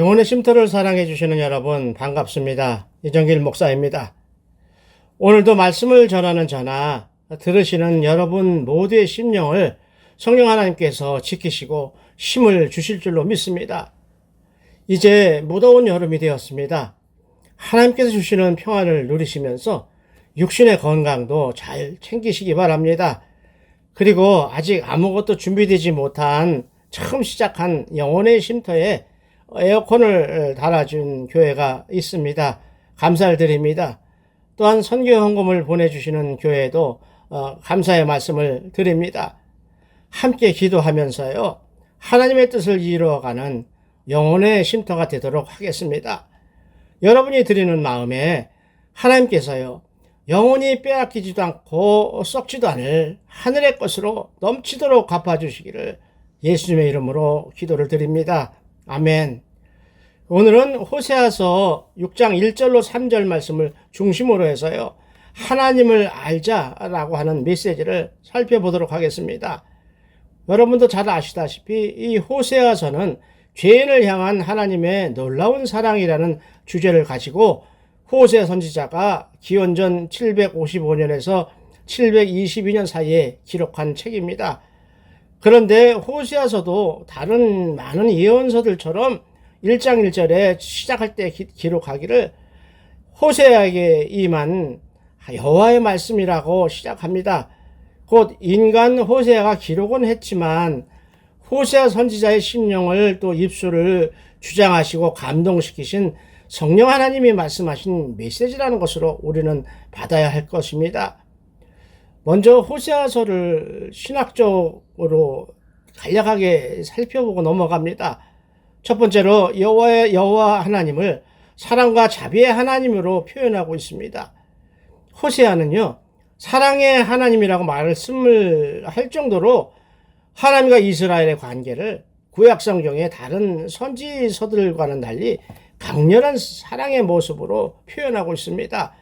영혼의 쉼터를 사랑해 주시는 여러분 반갑습니다. 이정길 목사입니다. 오늘도 말씀을 전하는 저나 들으시는 여러분 모두의 심령을 성령 하나님께서 지키시고 힘을 주실 줄로 믿습니다. 이제 무더운 여름이 되었습니다. 하나님께서 주시는 평안을 누리시면서 육신의 건강도 잘 챙기시기 바랍니다. 그리고 아직 아무것도 준비되지 못한 처음 시작한 영혼의 쉼터에 에어컨을 달아준 교회가 있습니다. 감사를 드립니다. 또한 선교 헌금을 보내주시는 교회도 감사의 말씀을 드립니다. 함께 기도하면서요, 하나님의 뜻을 이루어가는 영혼의 쉼터가 되도록 하겠습니다. 여러분이 드리는 마음에 하나님께서요, 영원히 빼앗기지도 않고 썩지도 않을 하늘의 것으로 넘치도록 갚아주시기를 예수님의 이름으로 기도를 드립니다. 아멘. 오늘은 호세아서 6장 1절로 3절 말씀을 중심으로 해서요, 하나님을 알자라고 하는 메시지를 살펴보도록 하겠습니다. 여러분도 잘 아시다시피 이 호세아서는 죄인을 향한 하나님의 놀라운 사랑이라는 주제를 가지고 호세아 선지자가 기원전 755년에서 722년 사이에 기록한 책입니다. 그런데 호세아서도 다른 많은 예언서들처럼 1장 1절에 시작할 때 기록하기를 호세아에게 임한 여호와의 말씀이라고 시작합니다. 곧 인간 호세아가 기록은 했지만 호세아 선지자의 심령을 또 입술을 주장하시고 감동시키신 성령 하나님이 말씀하신 메시지라는 것으로 우리는 받아야 할 것입니다. 먼저 호세아서를 신학적으로 간략하게 살펴보고 넘어갑니다. 첫 번째로 여호와 하나님을 사랑과 자비의 하나님으로 표현하고 있습니다. 호세아는요, 사랑의 하나님이라고 말씀을 할 정도로 하나님과 이스라엘의 관계를 구약 성경의 다른 선지서들과는 달리 강렬한 사랑의 모습으로 표현하고 있습니다.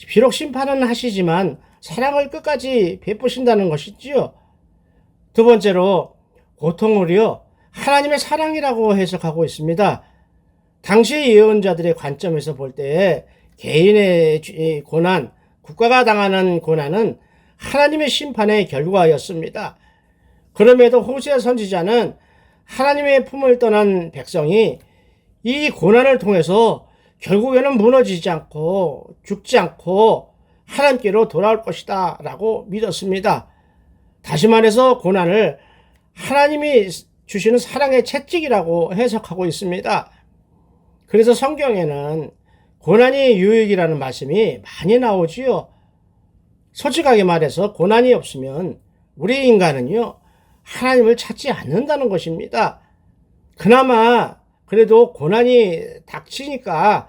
비록 심판은 하시지만 사랑을 끝까지 베푸신다는 것이지요. 두 번째로 고통을요, 하나님의 사랑이라고 해석하고 있습니다. 당시 예언자들의 관점에서 볼 때 개인의 고난, 국가가 당하는 고난은 하나님의 심판의 결과였습니다. 그럼에도 호세아 선지자는 하나님의 품을 떠난 백성이 이 고난을 통해서 결국에는 무너지지 않고 죽지 않고 하나님께로 돌아올 것이다 라고 믿었습니다. 다시 말해서 고난을 하나님이 주시는 사랑의 채찍이라고 해석하고 있습니다. 그래서 성경에는 고난이 유익이라는 말씀이 많이 나오지요. 솔직하게 말해서 고난이 없으면 우리 인간은요, 하나님을 찾지 않는다는 것입니다. 그나마 그래도 고난이 닥치니까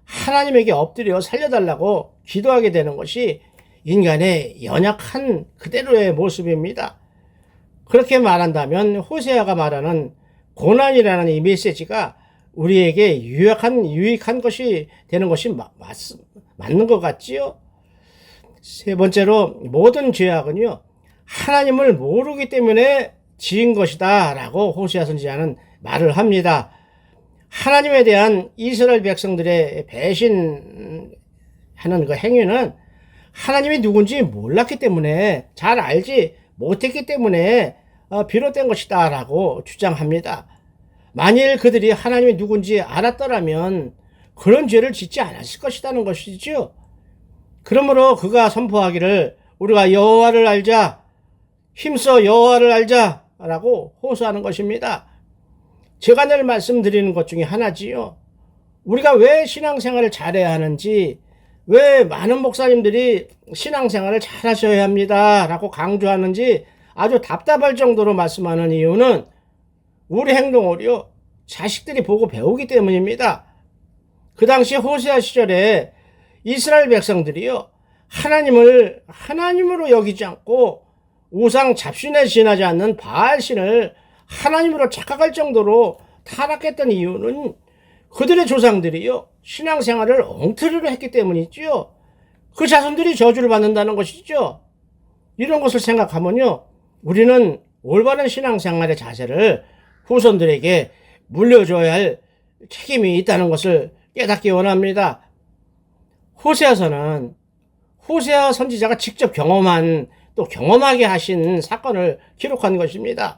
하나님에게 엎드려 살려달라고 기도하게 되는 것이 인간의 연약한 그대로의 모습입니다. 그렇게 말한다면 호세아가 말하는 고난이라는 이 메시지가 우리에게 유익한 것이 되는 것이 맞는 것 같지요? 세 번째로 모든 죄악은요, 하나님을 모르기 때문에 지은 것이다 라고 호세아 선지자는 말을 합니다. 하나님에 대한 이스라엘 백성들의 배신하는 그 행위는 하나님이 누군지 몰랐기 때문에, 잘 알지 못했기 때문에 비롯된 것이다 라고 주장합니다. 만일 그들이 하나님이 누군지 알았더라면 그런 죄를 짓지 않았을 것이라는 것이죠. 그러므로 그가 선포하기를 우리가 여호와를 알자, 힘써 여호와를 알자 라고 호소하는 것입니다. 제가 늘 말씀드리는 것 중에 하나지요. 우리가 왜 신앙생활을 잘해야 하는지, 왜 많은 목사님들이 신앙생활을 잘 하셔야 합니다 라고 강조하는지 아주 답답할 정도로 말씀하는 이유는 우리 행동을요, 자식들이 보고 배우기 때문입니다. 그 당시 호세아 시절에 이스라엘 백성들이요, 하나님을 하나님으로 여기지 않고 우상 잡신에 지나지 않는 바알신을 하나님으로 착각할 정도로 타락했던 이유는 그들의 조상들이요, 신앙생활을 엉터리로 했기 때문이죠. 그 자손들이 저주를 받는다는 것이죠. 이런 것을 생각하면요, 우리는 올바른 신앙생활의 자세를 후손들에게 물려줘야 할 책임이 있다는 것을 깨닫기 원합니다. 호세아서는 호세아 선지자가 직접 경험한 또 경험하게 하신 사건을 기록한 것입니다.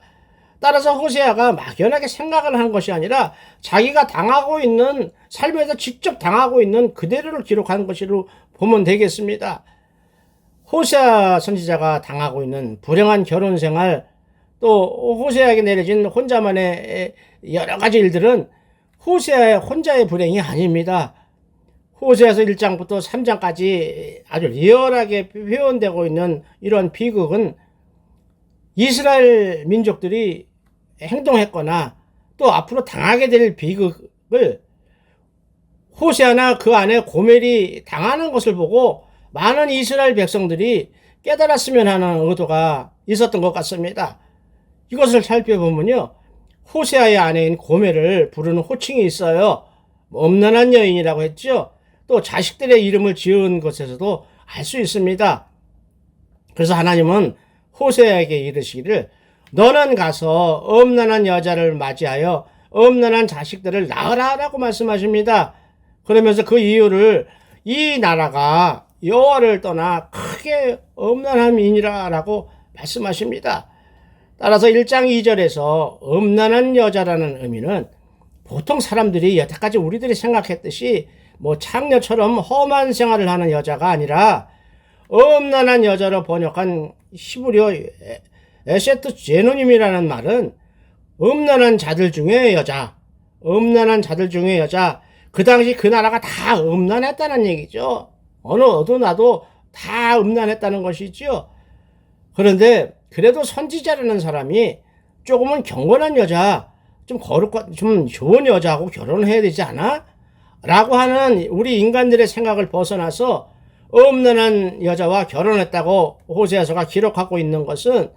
따라서 호세아가 막연하게 생각을 한 것이 아니라 자기가 당하고 있는 삶에서 직접 당하고 있는 그대로를 기록한 것으로 보면 되겠습니다. 호세아 선지자가 당하고 있는 불행한 결혼 생활, 또 호세아에게 내려진 혼자만의 여러 가지 일들은 호세아의 혼자의 불행이 아닙니다. 호세아서 1장부터 3장까지 아주 리얼하게 표현되고 있는 이런 비극은 이스라엘 민족들이 행동했거나 또 앞으로 당하게 될 비극을 호세아나 그 안에 고멜이 당하는 것을 보고 많은 이스라엘 백성들이 깨달았으면 하는 의도가 있었던 것 같습니다. 이것을 살펴보면요, 호세아의 아내인 고멜을 부르는 호칭이 있어요. 엄난한 여인이라고 했죠. 또 자식들의 이름을 지은 것에서도 알 수 있습니다. 그래서 하나님은 호세아에게 이르시기를 너는 가서 엄난한 여자를 맞이하여 엄난한 자식들을 낳으라 라고 말씀하십니다. 그러면서 그 이유를 이 나라가 여호와를 떠나 크게 엄난함이니라 라고 말씀하십니다. 따라서 1장 2절에서 엄난한 여자라는 의미는 보통 사람들이 여태까지 우리들이 생각했듯이 창녀처럼 험한 생활을 하는 여자가 아니라 엄난한 여자로 번역한 히브리어 에세트 제노님이라는 말은 엄난한 자들 중에 여자, 엄난한 자들 중에 여자, 그 당시 그 나라가 다 음란했다는 얘기죠. 어느 어두나도 다 음란했다는 것이죠. 그런데 그래도 선지자라는 사람이 조금은 경건한 여자, 좀 거룩한, 좀 좋은 여자하고 결혼을 해야 되지 않아? 라고 하는 우리 인간들의 생각을 벗어나서 음란한 여자와 결혼했다고 호세아서가 기록하고 있는 것은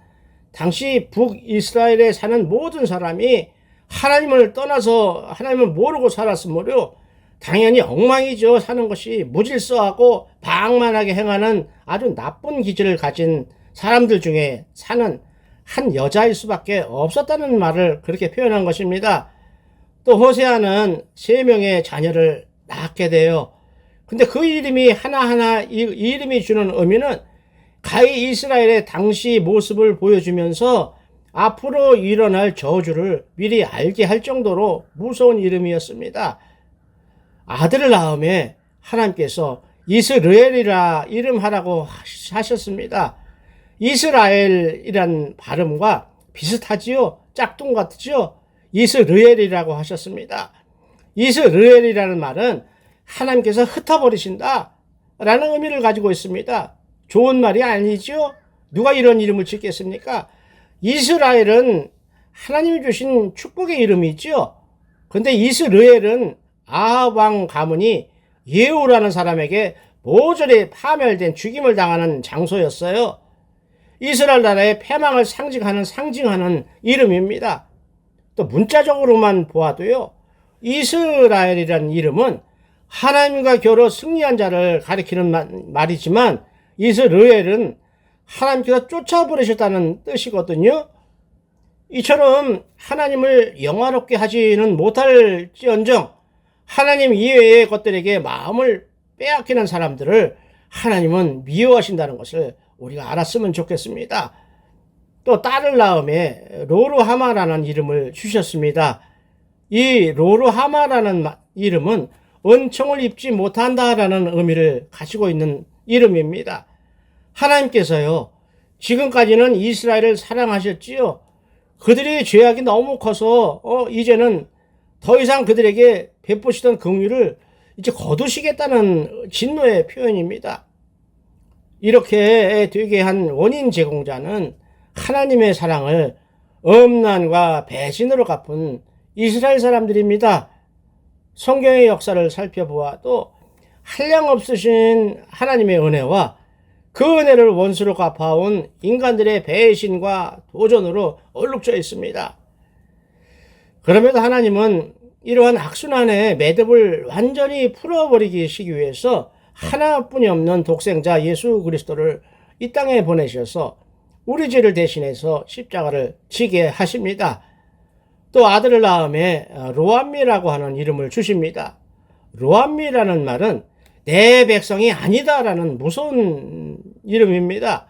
당시 북이스라엘에 사는 모든 사람이 하나님을 떠나서 하나님을 모르고 살았으므로 당연히 엉망이죠. 사는 것이 무질서하고 방만하게 행하는 아주 나쁜 기질을 가진 사람들 중에 사는 한 여자일 수밖에 없었다는 말을 그렇게 표현한 것입니다. 또 호세아는 3명의 자녀를 낳게 돼요. 근데 그 이름이 하나하나 이 이름이 주는 의미는 가히 이스라엘의 당시 모습을 보여주면서 앞으로 일어날 저주를 미리 알게 할 정도로 무서운 이름이었습니다. 아들을 낳음에 하나님께서 이스라엘이라 이름하라고 하셨습니다. 이스라엘이란 발음과 비슷하지요? 짝퉁 같죠? 이스라엘이라고 하셨습니다. 이스라엘이라는 말은 하나님께서 흩어버리신다 라는 의미를 가지고 있습니다. 좋은 말이 아니죠? 누가 이런 이름을 짓겠습니까? 이스라엘은 하나님이 주신 축복의 이름이죠. 근데 이스라엘은 아합 왕 가문이 예후라는 사람에게 모조리 파멸된 죽임을 당하는 장소였어요. 이스라엘 나라의 패망을 상징하는 이름입니다. 또 문자적으로만 보아도요, 이스라엘이라는 이름은 하나님과 겨루 승리한 자를 가리키는 말이지만 이스라엘은 하나님께서 쫓아버리셨다는 뜻이거든요. 이처럼 하나님을 영화롭게 하지는 못할지언정 하나님 이외의 것들에게 마음을 빼앗기는 사람들을 하나님은 미워하신다는 것을 우리가 알았으면 좋겠습니다. 또 딸을 낳음에 로루하마라는 이름을 주셨습니다. 이 로루하마라는 이름은 은총을 입지 못한다라는 의미를 가지고 있는 이름입니다. 하나님께서요, 지금까지는 이스라엘을 사랑하셨지요. 그들이 죄악이 너무 커서 이제는 더 이상 그들에게 베푸시던 긍휼을 이제 거두시겠다는 진노의 표현입니다. 이렇게 되게 한 원인 제공자는 하나님의 사랑을 엄난과 배신으로 갚은 이스라엘 사람들입니다. 성경의 역사를 살펴보아도 한량없으신 하나님의 은혜와 그 은혜를 원수로 갚아온 인간들의 배신과 도전으로 얼룩져 있습니다. 그럼에도 하나님은 이러한 악순환의 매듭을 완전히 풀어버리시기 위해서 하나뿐이 없는 독생자 예수 그리스도를 이 땅에 보내셔서 우리 죄를 대신해서 십자가를 지게 하십니다. 또 아들을 낳음에 로암미라고 하는 이름을 주십니다. 로암미라는 말은 내 백성이 아니다라는 무서운 이름입니다.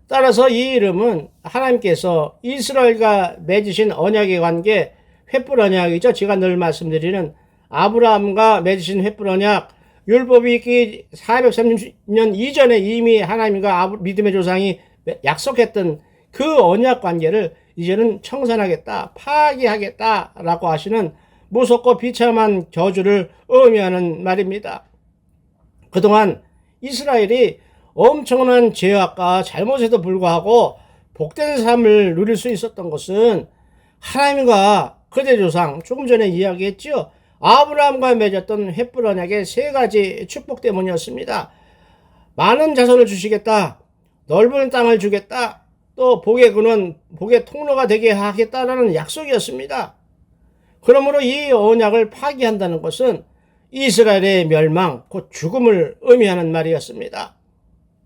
따라서 이 이름은 하나님께서 이스라엘과 맺으신 언약의 관계, 횃불 언약이죠. 제가 늘 말씀드리는 아브라함과 맺으신 횃불 언약, 율법이 있기 430년 이전에 이미 하나님과 믿음의 조상이 약속했던 그 언약 관계를 이제는 청산하겠다, 파기하겠다라고 하시는 무섭고 비참한 저주를 의미하는 말입니다. 그동안 이스라엘이 엄청난 죄악과 잘못에도 불구하고 복된 삶을 누릴 수 있었던 것은 하나님과 그대 조상, 조금 전에 이야기했죠. 아브라함과 맺었던 횃불 언약의 세 가지 축복 때문이었습니다. 많은 자손을 주시겠다, 넓은 땅을 주겠다, 또 복의 근원, 복의 통로가 되게 하겠다라는 약속이었습니다. 그러므로 이 언약을 파기한다는 것은 이스라엘의 멸망, 곧 죽음을 의미하는 말이었습니다.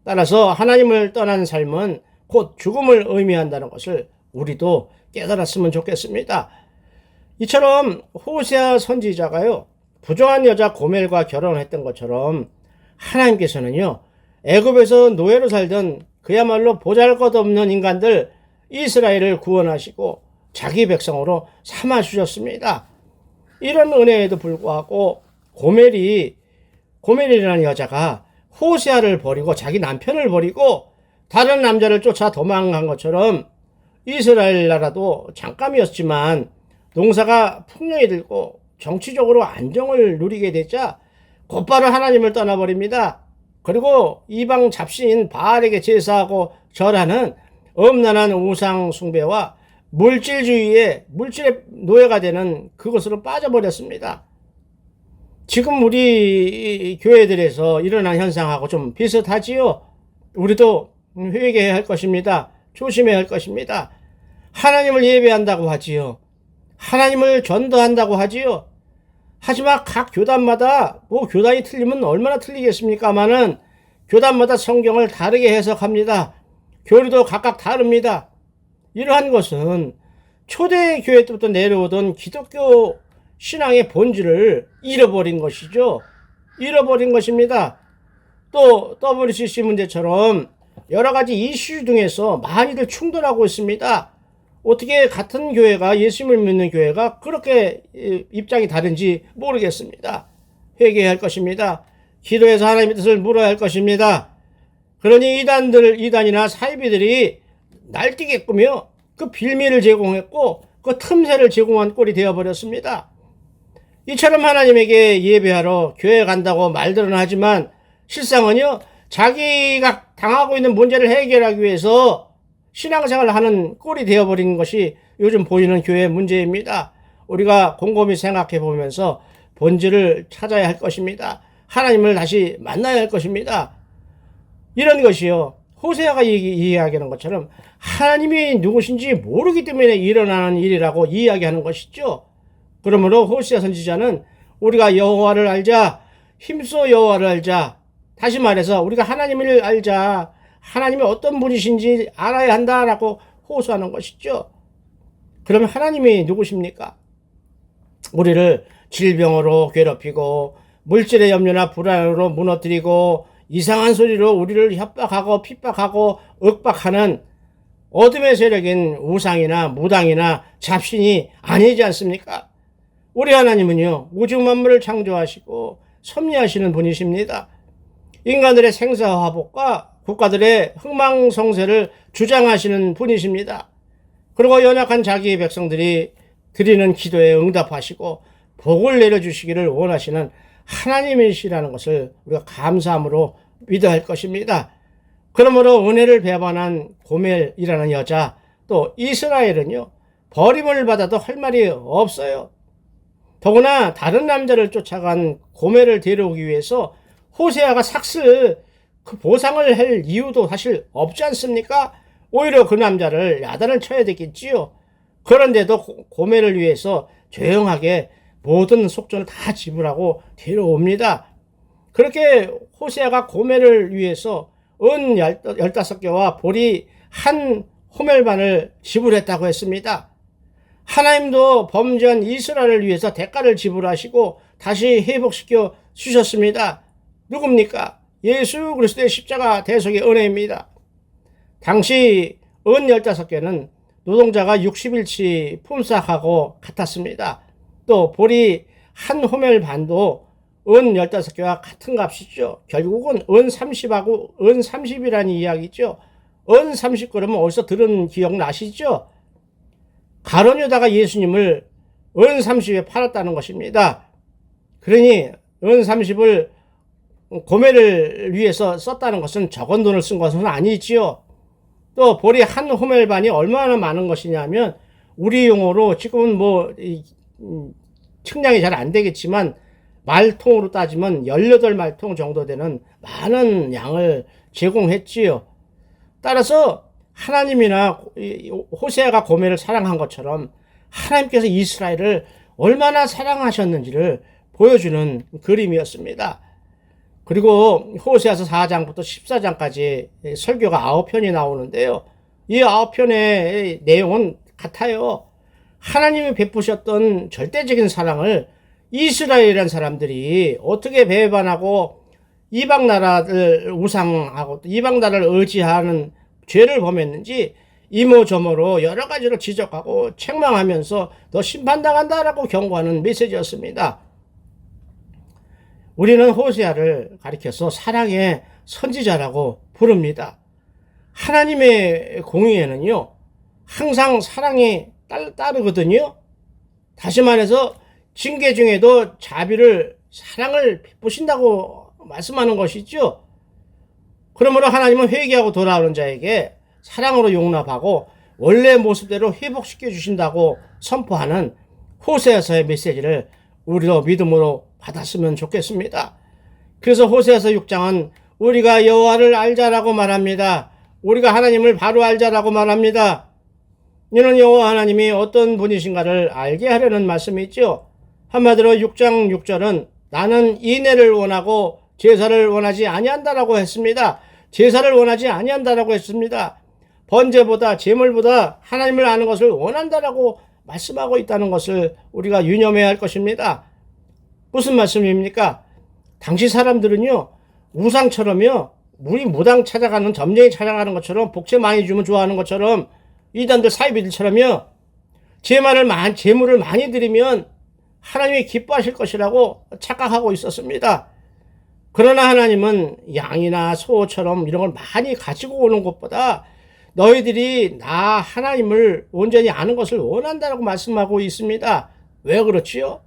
따라서 하나님을 떠난 삶은 곧 죽음을 의미한다는 것을 우리도 깨달았으면 좋겠습니다. 이처럼 호세아 선지자가요, 부정한 여자 고멜과 결혼했던 것처럼 하나님께서는요, 애굽에서 노예로 살던 그야말로 보잘것없는 인간들 이스라엘을 구원하시고 자기 백성으로 삼아주셨습니다. 이런 은혜에도 불구하고 고멜이라는 여자가 호세아를 버리고 자기 남편을 버리고 다른 남자를 쫓아 도망간 것처럼 이스라엘 나라도 잠깐이었지만 농사가 풍년이 들고 정치적으로 안정을 누리게 되자 곧바로 하나님을 떠나버립니다. 그리고 이방 잡신인 바알에게 제사하고 절하는 엄란한 우상 숭배와 물질주의의 물질의 노예가 되는 그것으로 빠져버렸습니다. 지금 우리 교회들에서 일어난 현상하고 좀 비슷하지요. 우리도 회개해야 할 것입니다. 조심해야 할 것입니다. 하나님을 예배한다고 하지요. 하나님을 전도한다고 하지요. 하지만 각 교단마다 교단이 틀리면 얼마나 틀리겠습니까마는 교단마다 성경을 다르게 해석합니다. 교리도 각각 다릅니다. 이러한 것은 초대 교회 때부터 내려오던 기독교 신앙의 본질을 잃어버린 것이죠. 잃어버린 것입니다. 또 WCC 문제처럼 여러 가지 이슈 등에서 많이들 충돌하고 있습니다. 어떻게 같은 교회가, 예수님을 믿는 교회가 그렇게 입장이 다른지 모르겠습니다. 회개해야 할 것입니다. 기도해서 하나님의 뜻을 물어야 할 것입니다. 그러니 이단이나 사이비들이 날뛰게 꾸며 그 빌미를 제공했고 그 틈새를 제공한 꼴이 되어버렸습니다. 이처럼 하나님에게 예배하러 교회 간다고 말들은 하지만 실상은요, 자기가 당하고 있는 문제를 해결하기 위해서 신앙생활을 하는 꼴이 되어버린 것이 요즘 보이는 교회의 문제입니다. 우리가 곰곰이 생각해 보면서 본질을 찾아야 할 것입니다. 하나님을 다시 만나야 할 것입니다. 이런 것이요, 호세아가 이야기하는 것처럼 하나님이 누구신지 모르기 때문에 일어나는 일이라고 이야기하는 것이죠. 그러므로 호세아 선지자는 우리가 여호와를 알자, 힘써 여호와를 알자, 다시 말해서 우리가 하나님을 알자, 하나님이 어떤 분이신지 알아야 한다라고 호소하는 것이죠. 그러면 하나님이 누구십니까? 우리를 질병으로 괴롭히고 물질의 염려나 불안으로 무너뜨리고 이상한 소리로 우리를 협박하고 핍박하고 억박하는 어둠의 세력인 우상이나 무당이나 잡신이 아니지 않습니까? 우리 하나님은요, 우주 만물을 창조하시고 섭리하시는 분이십니다. 인간들의 생사화복과 국가들의 흥망성쇠를 주장하시는 분이십니다. 그리고 연약한 자기의 백성들이 드리는 기도에 응답하시고 복을 내려주시기를 원하시는 하나님이시라는 것을 우리가 감사함으로 믿어야 할 것입니다. 그러므로 은혜를 배반한 고멜이라는 여자, 또 이스라엘은요, 버림을 받아도 할 말이 없어요. 더구나 다른 남자를 쫓아간 고멜을 데려오기 위해서 호세아가 삭슬 그 보상을 할 이유도 사실 없지 않습니까? 오히려 그 남자를 야단을 쳐야 되겠지요. 그런데도 고멜을 위해서 조용하게 모든 속전을 다 지불하고 데려옵니다. 그렇게 호세아가 고멜을 위해서 은 15개와 보리 한 호멜반을 지불했다고 했습니다. 하나님도 범죄한 이스라엘을 위해서 대가를 지불하시고 다시 회복시켜 주셨습니다. 누굽니까? 예수 그리스도의 십자가 대속의 은혜입니다. 당시 은 15개는 노동자가 60일치 품삯하고 같았습니다. 또 보리 한 호멜 반도 은 15개와 같은 값이죠. 결국은 은 30하고 은 30이라는 이야기죠. 은 30 그러면 어디서 들은 기억 나시죠? 가룟 유다가 예수님을 은 30에 팔았다는 것입니다. 그러니 은 30을 고매를 위해서 썼다는 것은 적은 돈을 쓴 것은 아니지요. 또 보리 한 호멜반이 얼마나 많은 것이냐면 우리 용어로 지금은 측량이 잘 안 되겠지만 말통으로 따지면 18말통 정도 되는 많은 양을 제공했지요. 따라서 하나님이나 호세아가 고멜을 사랑한 것처럼 하나님께서 이스라엘을 얼마나 사랑하셨는지를 보여주는 그림이었습니다. 그리고 호세아서 4장부터 14장까지 설교가 9편이 나오는데요. 이 9편의 내용은 같아요. 하나님이 베푸셨던 절대적인 사랑을 이스라엘이라는 사람들이 어떻게 배반하고 이방 나라를 우상하고 이방 나라를 의지하는 죄를 범했는지 이모저모로 여러 가지로 지적하고 책망하면서 너 심판당한다라고 경고하는 메시지였습니다. 우리는 호세아를 가리켜서 사랑의 선지자라고 부릅니다. 하나님의 공의에는요, 항상 사랑이 따르거든요. 다시 말해서 징계 중에도 자비를, 사랑을 베푸신다고 말씀하는 것이죠. 그러므로 하나님은 회개하고 돌아오는 자에게 사랑으로 용납하고 원래 모습대로 회복시켜 주신다고 선포하는 호세아서의 메시지를 우리도 믿음으로 받았으면 좋겠습니다. 그래서 호세아서 6장은 우리가 여호와를 알자라고 말합니다. 우리가 하나님을 바로 알자라고 말합니다. 이는 여호와 하나님이 어떤 분이신가를 알게 하려는 말씀이죠. 한마디로 6장 6절은 나는 인애를 원하고 제사를 원하지 아니한다라고 했습니다. 제사를 원하지 아니한다라고 했습니다. 번제보다 제물보다 하나님을 아는 것을 원한다라고 말씀하고 있다는 것을 우리가 유념해야 할 것입니다. 무슨 말씀입니까? 당시 사람들은요, 우상처럼요, 우리 무당 찾아가는, 점쟁이 찾아가는 것처럼, 복채 많이 주면 좋아하는 것처럼, 이단들 사이비들처럼요, 제물을 많이 드리면 하나님이 기뻐하실 것이라고 착각하고 있었습니다. 그러나 하나님은 양이나 소처럼 이런 걸 많이 가지고 오는 것보다 너희들이 나 하나님을 온전히 아는 것을 원한다라고 말씀하고 있습니다. 왜 그렇지요?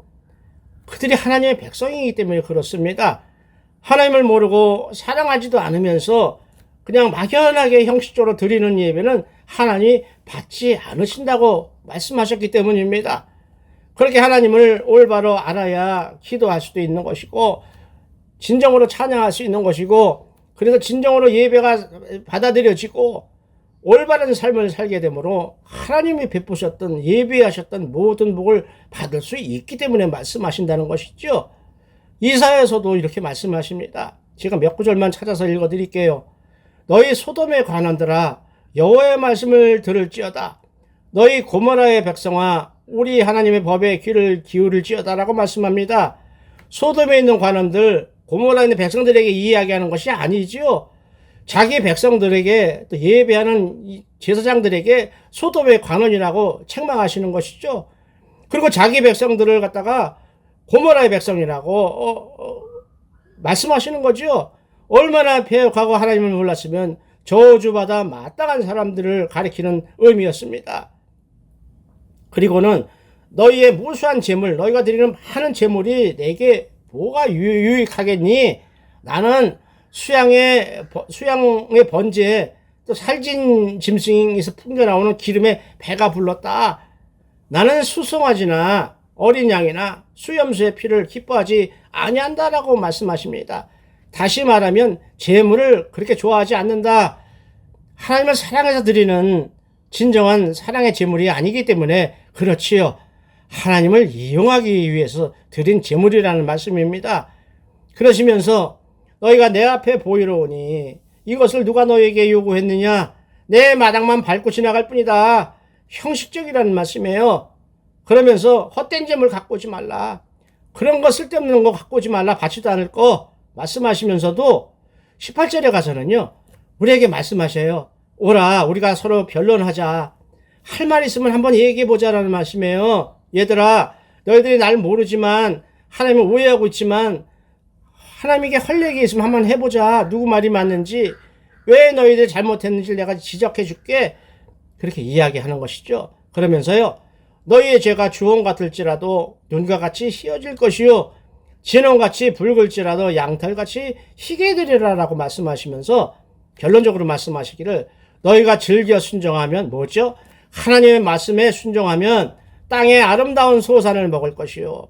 그들이 하나님의 백성이기 때문에 그렇습니다. 하나님을 모르고 사랑하지도 않으면서 그냥 막연하게 형식적으로 드리는 예배는 하나님이 받지 않으신다고 말씀하셨기 때문입니다. 그렇게 하나님을 올바로 알아야 기도할 수도 있는 것이고 진정으로 찬양할 수 있는 것이고 그래서 진정으로 예배가 받아들여지고 올바른 삶을 살게 되므로 하나님이 베푸셨던 예비하셨던 모든 복을 받을 수 있기 때문에 말씀하신다는 것이죠. 이사야서도 이렇게 말씀하십니다. 제가 몇 구절만 찾아서 읽어드릴게요. 너희 소돔의 관원들아 여호와의 말씀을 들을지어다. 너희 고모라의 백성아 우리 하나님의 법에 귀를 기울일지어다라고 말씀합니다. 소돔에 있는 관원들, 고모라에 있는 백성들에게 이야기하는 것이 아니지요. 자기 백성들에게 또 예배하는 제사장들에게 소돔의 관원이라고 책망하시는 것이죠. 그리고 자기 백성들을 갖다가 고모라의 백성이라고 말씀하시는 거죠. 얼마나 배역하고 하나님을 몰랐으면 저주받아 마땅한 사람들을 가리키는 의미였습니다. 그리고는 너희의 무수한 재물, 너희가 드리는 많은 재물이 내게 뭐가 유익하겠니? 나는 수양의 번제에 또 살진 짐승에서 풍겨나오는 기름에 배가 불렀다. 나는 수송아지나 어린 양이나 수염수의 피를 기뻐하지 아니한다라고 말씀하십니다. 다시 말하면 재물을 그렇게 좋아하지 않는다. 하나님을 사랑해서 드리는 진정한 사랑의 재물이 아니기 때문에 그렇지요. 하나님을 이용하기 위해서 드린 재물이라는 말씀입니다. 그러시면서 너희가 내 앞에 보이러 오니 이것을 누가 너에게 요구했느냐? 내 마당만 밟고 지나갈 뿐이다. 형식적이라는 말씀이에요. 그러면서 헛된 재물 갖고 오지 말라. 그런 거 쓸데없는 거 갖고 오지 말라. 받지도 않을 거 말씀하시면서도 18절에 가서는요. 우리에게 말씀하셔요. 오라 우리가 서로 변론하자. 할 말 있으면 한번 얘기해보자라는 말씀이에요. 얘들아 너희들이 날 모르지만 하나님을 오해하고 있지만 하나님에게 할 얘기 있으면 한번 해보자. 누구 말이 맞는지 왜 너희들 잘못했는지 내가 지적해 줄게. 그렇게 이야기하는 것이죠. 그러면서요. 너희의 죄가 주홍 같을지라도 눈과 같이 희어질 것이요 진홍같이 붉을지라도 양털같이 희게 되리라라고 말씀하시면서 결론적으로 말씀하시기를 너희가 즐겨 순종하면 뭐죠? 하나님의 말씀에 순종하면 땅의 아름다운 소산을 먹을 것이요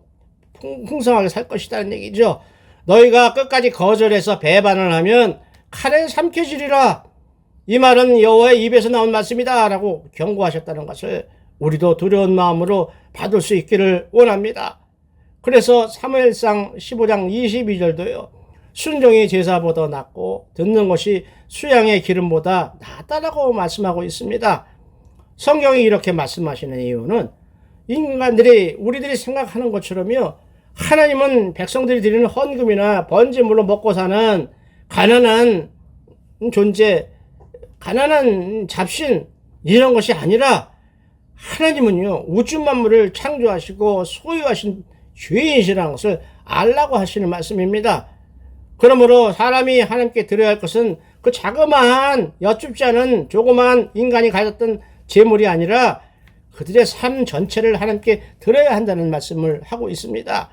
풍성하게 살 것이라는 얘기죠. 너희가 끝까지 거절해서 배반을 하면 칼에 삼켜지리라. 이 말은 여호와의 입에서 나온 말씀이다 라고 경고하셨다는 것을 우리도 두려운 마음으로 받을 수 있기를 원합니다. 그래서 사무엘상 15장 22절도요. 순종이 제사보다 낫고 듣는 것이 수양의 기름보다 낫다라고 말씀하고 있습니다. 성경이 이렇게 말씀하시는 이유는 인간들이 우리들이 생각하는 것처럼요. 하나님은 백성들이 드리는 헌금이나 번제물로 먹고 사는 가난한 존재, 가난한 잡신 이런 것이 아니라 하나님은요. 우주 만물을 창조하시고 소유하신 주인이시라는 것을 알라고 하시는 말씀입니다. 그러므로 사람이 하나님께 드려야 할 것은 그 자그마한 여쭙지 않은 조그마한 인간이 가졌던 재물이 아니라 그들의 삶 전체를 하나님께 드려야 한다는 말씀을 하고 있습니다.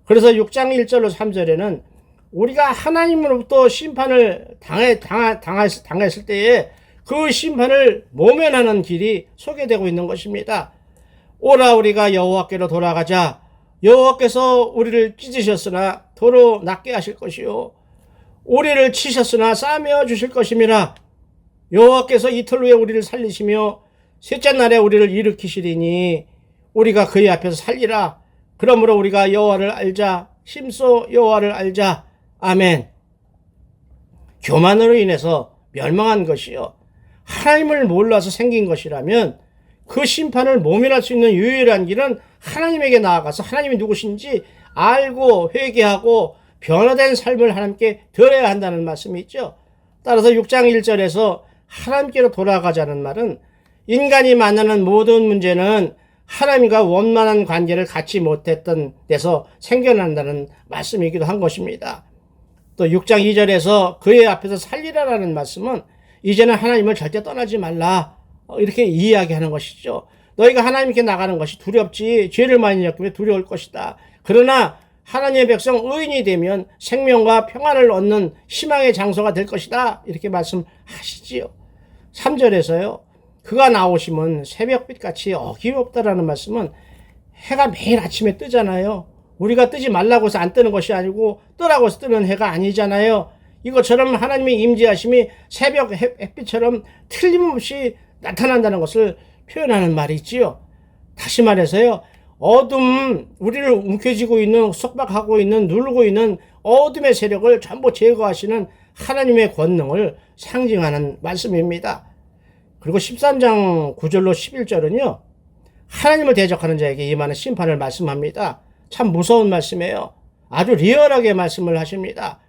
그래서 6장 1절로 3절에는 우리가 하나님으로부터 심판을 당했을 때에 그 심판을 모면하는 길이 소개되고 있는 것입니다. 오라 우리가 여호와께로 돌아가자. 여호와께서 우리를 찢으셨으나 도로 낫게 하실 것이요 우리를 치셨으나 싸매어 주실 것임이라. 여호와께서 이틀 후에 우리를 살리시며 셋째 날에 우리를 일으키시리니 우리가 그의 앞에서 살리라. 그러므로 우리가 여호와를 알자. 심소 여호와를 알자. 아멘. 교만으로 인해서 멸망한 것이요 하나님을 몰라서 생긴 것이라면 그 심판을 모면할 수 있는 유일한 길은 하나님에게 나아가서 하나님이 누구신지 알고 회개하고 변화된 삶을 하나님께 드려야 한다는 말씀이 있죠. 따라서 6장 1절에서 하나님께로 돌아가자는 말은 인간이 만나는 모든 문제는 하나님과 원만한 관계를 갖지 못했던 데서 생겨난다는 말씀이기도 한 것입니다. 또 6장 2절에서 그의 앞에서 살리라라는 말씀은 이제는 하나님을 절대 떠나지 말라 이렇게 이야기하는 것이죠. 너희가 하나님께 나가는 것이 두렵지 죄를 많이 졌기 두려울 것이다. 그러나 하나님의 백성 의인이 되면 생명과 평안을 얻는 희망의 장소가 될 것이다 이렇게 말씀하시지요. 3절에서요. 그가 나오시면 새벽빛같이 어김없다라는 말씀은 해가 매일 아침에 뜨잖아요. 우리가 뜨지 말라고 해서 안 뜨는 것이 아니고 뜨라고 해서 뜨는 해가 아니잖아요. 이것처럼 하나님의 임재하심이 새벽 햇빛처럼 틀림없이 나타난다는 것을 표현하는 말이 있지요. 다시 말해서요. 어둠, 우리를 움켜쥐고 있는, 속박하고 있는, 누르고 있는 어둠의 세력을 전부 제거하시는 하나님의 권능을 상징하는 말씀입니다. 그리고 13장 9절로 11절은요. 하나님을 대적하는 자에게 임하는 심판을 말씀합니다. 참 무서운 말씀이에요. 아주 리얼하게 말씀을 하십니다.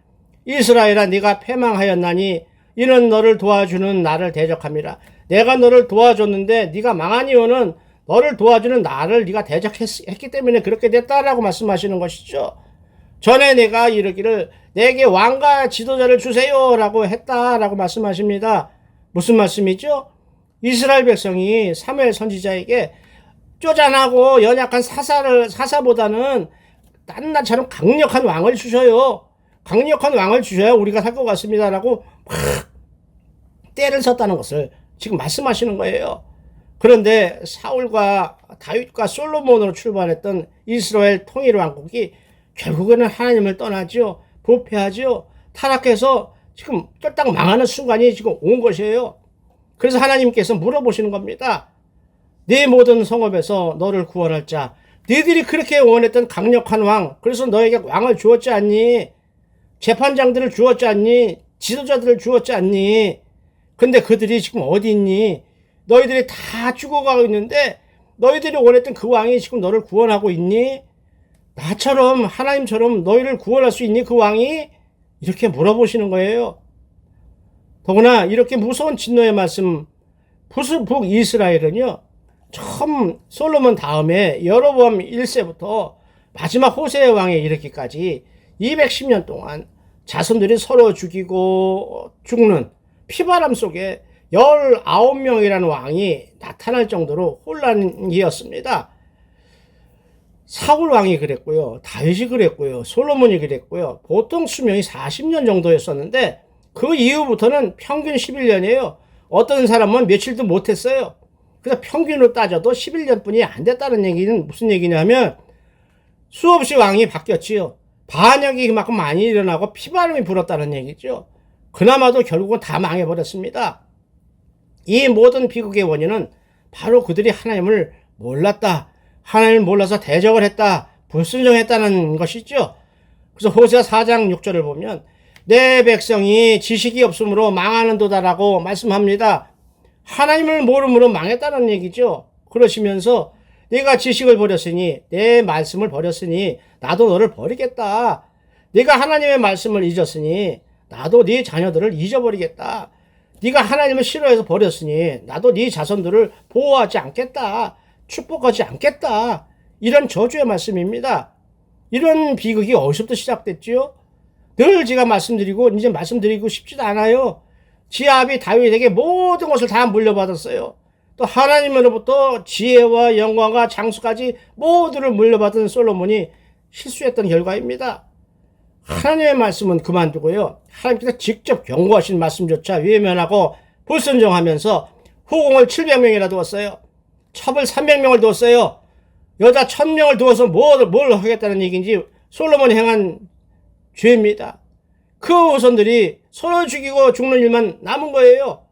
이스라엘아 네가 패망하였나니 이는 너를 도와주는 나를 대적함이라. 내가 너를 도와줬는데 네가 망한 이유는 너를 도와주는 나를 네가 대적했기 때문에 그렇게 됐다라고 말씀하시는 것이죠. 전에 내가 이르기를 내게 왕과 지도자를 주세요라고 했다라고 말씀하십니다. 무슨 말씀이죠? 이스라엘 백성이 사무엘 선지자에게 쪼잔하고 연약한 사사보다는 딴나처럼 강력한 왕을 주셔요. 강력한 왕을 주셔야 우리가 살 것 같습니다라고 막 때를 썼다는 것을 지금 말씀하시는 거예요. 그런데 사울과 다윗과 솔로몬으로 출발했던 이스라엘 통일 왕국이 결국에는 하나님을 떠나죠. 부패하죠. 타락해서 지금 쫄딱 망하는 순간이 지금 온 것이에요. 그래서 하나님께서 물어보시는 겁니다. 네 모든 성읍에서 너를 구원할 자, 너희들이 그렇게 원했던 강력한 왕, 그래서 너에게 왕을 주었지 않니? 재판장들을 주었지 않니? 지도자들을 주었지 않니? 근데 그들이 지금 어디 있니? 너희들이 다 죽어가고 있는데 너희들이 원했던 그 왕이 지금 너를 구원하고 있니? 나처럼 하나님처럼 너희를 구원할 수 있니? 그 왕이? 이렇게 물어보시는 거예요. 더구나 이렇게 무서운 진노의 말씀, 북이스라엘은요, 처음 솔로몬 다음에 여로보암 1세부터 마지막 호세의 왕에 이르기까지 210년 동안 자손들이 서로 죽이고 죽는 피바람 속에 19명이라는 왕이 나타날 정도로 혼란이었습니다. 사울 왕이 그랬고요. 다윗이 그랬고요. 솔로몬이 그랬고요. 보통 수명이 40년 정도였었는데 그 이후부터는 평균 11년이에요. 어떤 사람은 며칠도 못했어요. 그래서 평균으로 따져도 11년뿐이 안 됐다는 얘기는 무슨 얘기냐면 수없이 왕이 바뀌었지요. 반역이 그만큼 많이 일어나고 피바람이 불었다는 얘기죠. 그나마도 결국은 다 망해버렸습니다. 이 모든 비극의 원인은 바로 그들이 하나님을 몰랐다. 하나님을 몰라서 대적을 했다. 불순종했다는 것이죠. 그래서 호세아 4장 6절을 보면 내 백성이 지식이 없으므로 망하는도다라고 말씀합니다. 하나님을 모름으로 망했다는 얘기죠. 그러시면서 네가 지식을 버렸으니 내 말씀을 버렸으니 나도 너를 버리겠다. 네가 하나님의 말씀을 잊었으니 나도 네 자녀들을 잊어버리겠다. 네가 하나님을 싫어해서 버렸으니 나도 네 자손들을 보호하지 않겠다. 축복하지 않겠다. 이런 저주의 말씀입니다. 이런 비극이 어디서부터 시작됐지요? 늘 제가 말씀드리고 이제 말씀드리고 싶지도 않아요. 지 아비 다윗에게 모든 것을 다 물려받았어요. 또 하나님으로부터 지혜와 영광과 장수까지 모두를 물려받은 솔로몬이 실수했던 결과입니다. 하나님의 말씀은 그만두고요. 하나님께서 직접 경고하신 말씀조차 외면하고 불순종하면서 후궁을 700명이나 두었어요. 첩을 300명을 두었어요. 여자 1000명을 두어서 뭘 하겠다는 얘기인지 솔로몬이 행한 죄입니다. 그 후손들이 서로 죽이고 죽는 일만 남은 거예요.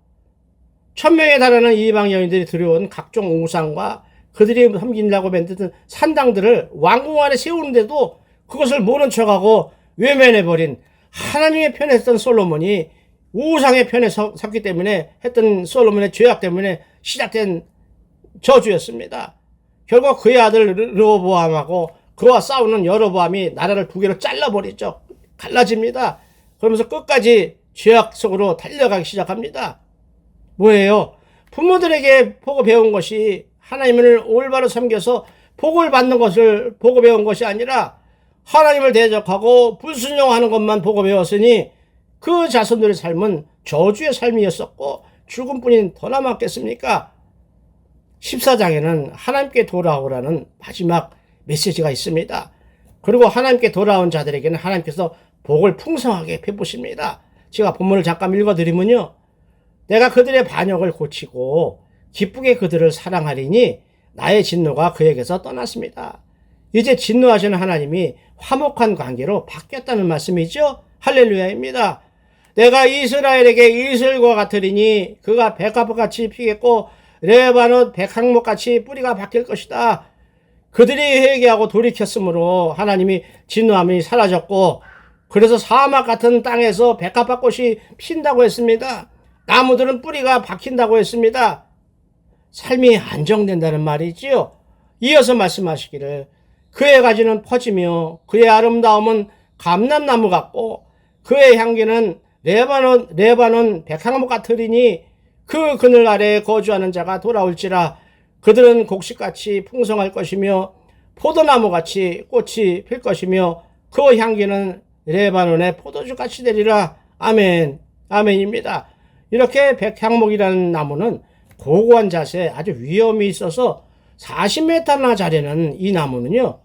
1000명에 달하는 이방 여인들이 들여온 각종 우상과 그들이 섬긴다고 만든 산당들을 왕궁 안에 세우는데도 그것을 모른 척하고 외면해버린 하나님의 편에 섰던 솔로몬이 우상의 편에 섰기 때문에 했던 솔로몬의 죄악 때문에 시작된 저주였습니다. 결국 그의 아들 르호보암하고 그와 싸우는 여로보암이 나라를 두 개로 잘라버리죠. 갈라집니다. 그러면서 끝까지 죄악 속으로 달려가기 시작합니다. 뭐예요? 부모들에게 보고 배운 것이 하나님을 올바로 섬겨서 복을 받는 것을 보고 배운 것이 아니라 하나님을 대적하고 불순종하는 것만 보고 배웠으니 그 자손들의 삶은 저주의 삶이었었고 죽음뿐인 더 남았겠습니까? 14장에는 하나님께 돌아오라는 마지막 메시지가 있습니다. 그리고 하나님께 돌아온 자들에게는 하나님께서 복을 풍성하게 베푸십니다. 제가 본문을 잠깐 읽어드리면요. 내가 그들의 반역을 고치고 기쁘게 그들을 사랑하리니 나의 진노가 그에게서 떠났습니다. 이제 진노하시는 하나님이 화목한 관계로 바뀌었다는 말씀이죠. 할렐루야입니다. 내가 이스라엘에게 이슬과 같으리니 그가 백합같이 피겠고 레바논 백항목같이 뿌리가 박힐 것이다. 그들이 회개하고 돌이켰으므로 하나님이 진노함이 사라졌고 그래서 사막 같은 땅에서 백합꽃이 핀다고 했습니다. 나무들은 뿌리가 박힌다고 했습니다. 삶이 안정된다는 말이지요. 이어서 말씀하시기를 그의 가지는 퍼지며 그의 아름다움은 감람나무 같고 그의 향기는 레바논 백항목 같으리니 그 그늘 아래에 거주하는 자가 돌아올지라 그들은 곡식같이 풍성할 것이며 포도나무같이 꽃이 필 것이며 그 향기는 레바논의 포도주같이 되리라. 아멘. 아멘입니다. 이렇게 백향목이라는 나무는 고고한 자세에 아주 위험이 있어서 40m나 자라는 이 나무는요,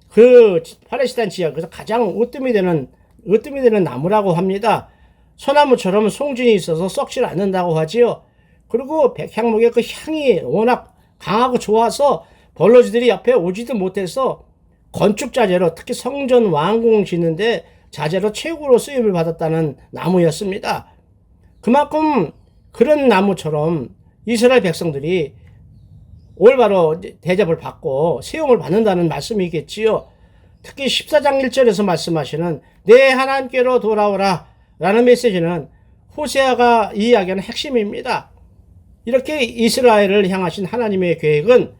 그 팔레스타인 지역에서 가장 으뜸이 되는 나무라고 합니다. 소나무처럼 송진이 있어서 썩질 않는다고 하지요. 그리고 백향목의 그 향이 워낙 강하고 좋아서 벌러지들이 옆에 오지도 못해서 건축 자재로 특히 성전 왕궁 짓는데 자재로 최고로 쓰임을 받았다는 나무였습니다. 그만큼 그런 나무처럼 이스라엘 백성들이 올바로 대접을 받고 세움을 받는다는 말씀이겠지요. 특히 14장 1절에서 말씀하시는 내 하나님께로 돌아오라 라는 메시지는 호세아가 이야기하는 핵심입니다. 이렇게 이스라엘을 향하신 하나님의 계획은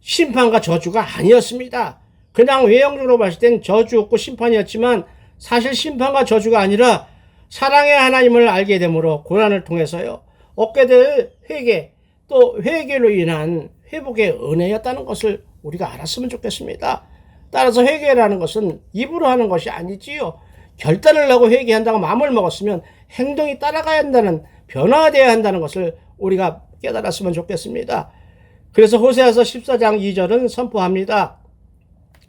심판과 저주가 아니었습니다. 그냥 외형적으로 봤을 땐 저주 없고 심판이었지만 사실 심판과 저주가 아니라 사랑의 하나님을 알게 되므로 고난을 통해서요 얻게 될 회개, 또 회개로 인한 회복의 은혜였다는 것을 우리가 알았으면 좋겠습니다. 따라서 회개라는 것은 입으로 하는 것이 아니지요. 결단을 하고 회개한다고 마음을 먹었으면 행동이 따라가야 한다는, 변화되어야 한다는 것을 우리가 깨달았으면 좋겠습니다. 그래서 호세아서 14장 2절은 선포합니다.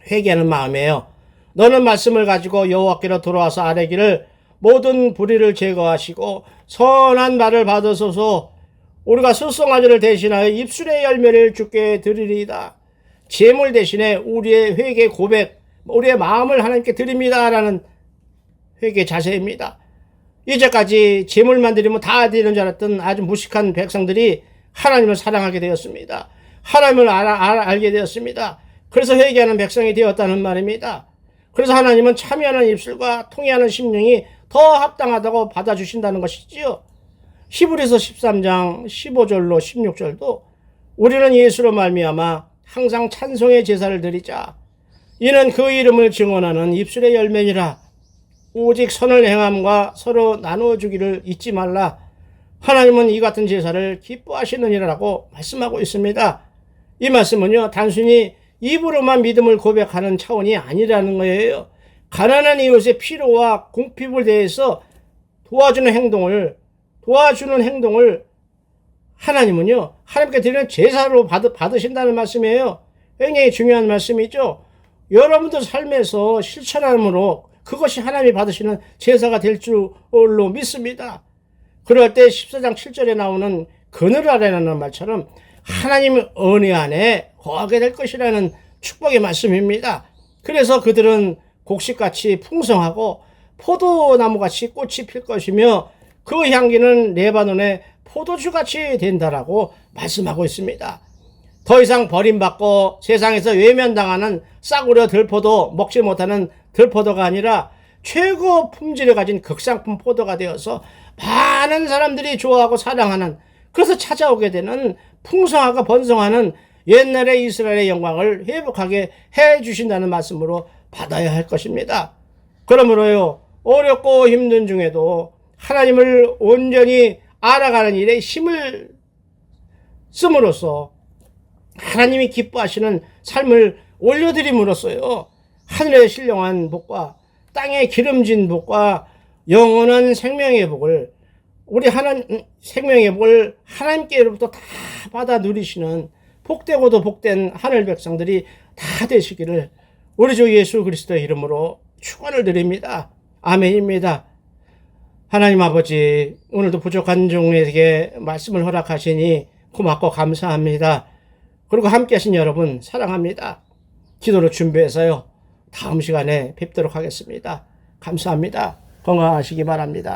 회개하는 마음이에요. 너는 말씀을 가지고 여호와께로 돌아와서 아뢰기를 모든 불의를 제거하시고 선한 말을 받으소서. 우리가 소송아지를 대신하여 입술의 열매를 주께 드리리이다. 제물 대신에 우리의 회개 고백, 우리의 마음을 하나님께 드립니다라는 회개 자세입니다. 이제까지 제물만 드리면 다 되는 줄 알았던 아주 무식한 백성들이 하나님을 사랑하게 되었습니다. 하나님을 알게 되었습니다. 그래서 회개하는 백성이 되었다는 말입니다. 그래서 하나님은 참여하는 입술과 통회하는 심령이 더 합당하다고 받아주신다는 것이지요. 히브리서 13장 15절로 16절도 우리는 예수로 말미암아 항상 찬송의 제사를 드리자. 이는 그 이름을 증언하는 입술의 열매니라. 오직 선을 행함과 서로 나누어주기를 잊지 말라. 하나님은 이 같은 제사를 기뻐하시느니라고 말씀하고 있습니다. 이 말씀은요 단순히 입으로만 믿음을 고백하는 차원이 아니라는 거예요. 가난한 이웃의 필요와 궁핍을 대해서 도와주는 행동을 하나님은요 하나님께 드리는 제사로 받으신다는 말씀이에요. 굉장히 중요한 말씀이죠. 여러분들 삶에서 실천함으로 그것이 하나님이 받으시는 제사가 될 줄로 믿습니다. 그럴 때 14장 7절에 나오는 그늘아래라는 말처럼 하나님의 은혜 안에 거하게 될 것이라는 축복의 말씀입니다. 그래서 그들은 곡식같이 풍성하고 포도나무같이 꽃이 필 것이며 그 향기는 레바논의 포도주같이 된다라고 말씀하고 있습니다. 더 이상 버림받고 세상에서 외면당하는 싸구려 들포도, 먹지 못하는 들포도가 아니라 최고 품질을 가진 극상품 포도가 되어서 많은 사람들이 좋아하고 사랑하는, 그래서 찾아오게 되는 풍성하고 번성하는 옛날의 이스라엘의 영광을 회복하게 해주신다는 말씀으로 받아야 할 것입니다. 그러므로요 어렵고 힘든 중에도 하나님을 온전히 알아가는 일에 힘을 씀으로써 하나님이 기뻐하시는 삶을 올려드림으로써요 하늘의 신령한 복과 땅의 기름진 복과 영원한 생명의 복을, 우리 생명의 복을 하나님께로부터 다 받아 누리시는 복되고도 복된 하늘 백성들이 다 되시기를 우리 주 예수 그리스도의 이름으로 축원을 드립니다. 아멘입니다. 하나님 아버지, 오늘도 부족한 종에게 말씀을 허락하시니 고맙고 감사합니다. 그리고 함께 하신 여러분 사랑합니다. 기도로 준비해서요 다음 시간에 뵙도록 하겠습니다. 감사합니다. 건강하시기 바랍니다.